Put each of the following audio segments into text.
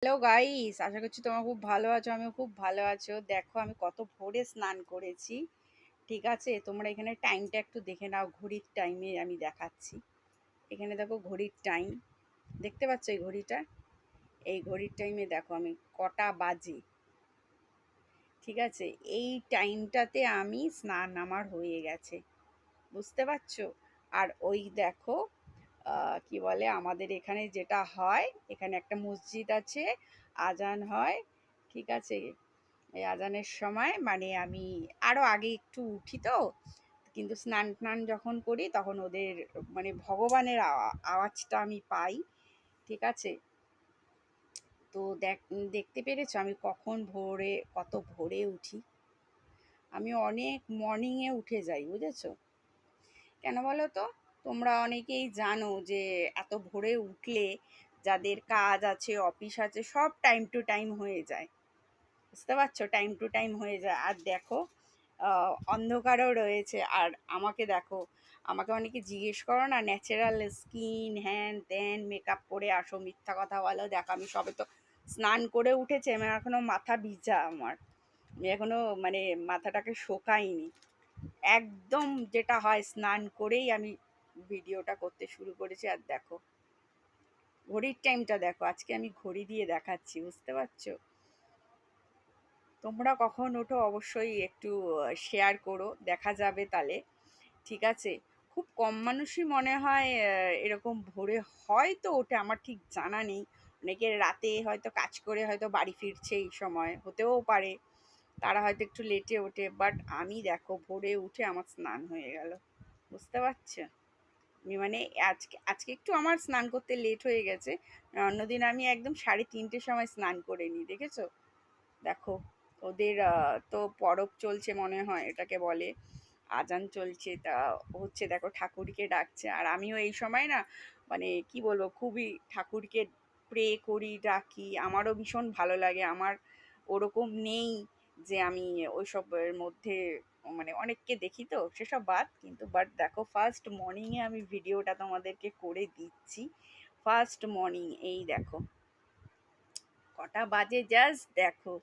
Hello guys, আশা করছি তোমরা খুব ভালো আছো। আমিও খুব ভালো আছো। দেখো আমি কত ভোরে স্নান করেছি। ঠিক আছে, তোমরা এখানে টাইমটা একটু দেখে নাও। ঘড়ির টাইমে আমি দেখাচ্ছি। এখানে দেখো ঘড়ির টাইম, দেখতে পাচ্ছ এই ঘড়িটা? এই ঘড়ির টাইমে দেখো আমি কটা বাজে। ঠিক আছে, এই টাইমটাতে আমি স্নান আমার হয়ে গেছে, বুঝতে পারছো? আর ওই দেখো কি বলে, আমাদের এখানে যেটা হয়, এখানে একটা মসজিদ আছে, আজান হয়। ঠিক আছে, এই আজানের সময় মানে আমি আরো আগে একটু উঠি তো, কিন্তু স্নান টান যখন করি তখন ওদের মানে ভগবানের আওয়াজটা আমি পাই। ঠিক আছে, তো দেখতে পেরেছো আমি কখন ভোরে, কত ভোরে উঠি। আমি অনেক মর্নিংয়ে উঠে যাই, বুঝেছো? কেন বলো তো? তোমরা অনেকেই জানো যে এত ভোরে উঠলে যাদের কাজ আছে, অফিস আছে, সব টাইম টু টাইম হয়ে যায়। বুঝতে পারছো? টাইম টু টাইম হয়ে যায়। আর দেখো অন্ধকারও রয়েছে। আর আমাকে দেখো, আমাকে অনেকে জিজ্ঞেস করো না, ন্যাচারাল স্কিন, হ্যান ত্যান, মেকআপ করে আসো, মিথ্যা কথা বলো। দেখো আমি সবে তো স্নান করে উঠেছি, আমার এখনো মাথা ভিজা। আমি এখনো মানে মাথাটাকে শোকাইনি। একদম যেটা হয় স্নান করেই আমি ভিডিওটা করতে শুরু করেছি। আর দেখো ঘড়ির টাইমটা দেখো, আজকে আমি ঘড়ি দিয়ে দেখাচ্ছি, বুঝতে পারছো? তোমরা কখন ওঠো অবশ্যই একটু শেয়ার করো, দেখা যাবে তাহলে। ঠিক আছে, খুব কম মানুষই মনে হয় এরকম ভোরে হয়তো ওঠে, আমার ঠিক জানা নেই। অনেকে রাতে হয়তো কাজ করে হয়তো বাড়ি ফিরছে, এই সময় হতেও পারে, তারা হয়তো একটু লেটে ওঠে। বাট আমি দেখো ভোরে উঠে আমার স্নান হয়ে গেল, বুঝতে পারছো? আমি মানে আজকে আজকে একটু আমার স্নান করতে লেট হয়ে গেছে। অন্যদিন আমি একদম 3:30-র সময় স্নান করে নিই, দেখেছো? দেখো ওদের তো পরব চলছে মনে হয় এটাকে বলে, আজান চলছে, তা হচ্ছে দেখো ঠাকুরকে ডাকছে। আর আমিও এই সময় না মানে কি বলবো, খুবই ঠাকুরকে প্রে করি, ডাকি। আমারও ভীষণ ভালো লাগে। আমার ওরকম নেই যে আমি ওইসবের মধ্যে মানে অনেককে দেখি তো সেসব বাদ, কিন্তু বাট দেখো ফার্স্ট মর্নিংয়ে আমি ভিডিওটা তোমাদেরকে করে দিচ্ছি। ফার্স্ট মর্নিং, এই দেখো কটা বাজে জাস্ট দেখো।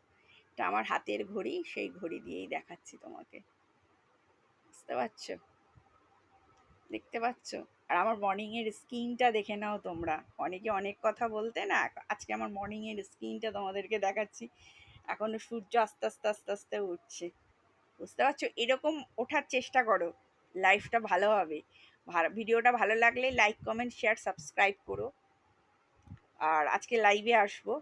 এটা আমার হাতের ঘড়ি, সেই ঘড়ি দিয়েই দেখাচ্ছি তোমাকে, বুঝতে পারছো? দেখতে পাচ্ছ? আর আমার মর্নিং এর স্কিনটা দেখে নাও তোমরা। অনেকে অনেক কথা বলতে না, আজকে আমার মর্নিং এর স্কিনটা তোমাদেরকে দেখাচ্ছি। এখনো সূর্য আস্তে আস্তে আস্তে আস্তে উঠছে, বুঝতে পারছো? এরকম ওঠার চেষ্টা করো, লাইফটা ভালো হবে। ভিডিওটা ভালো লাগলে লাইক কমেন্ট শেয়ার সাবস্ক্রাইব করো। আর আজকে লাইভে আসবো।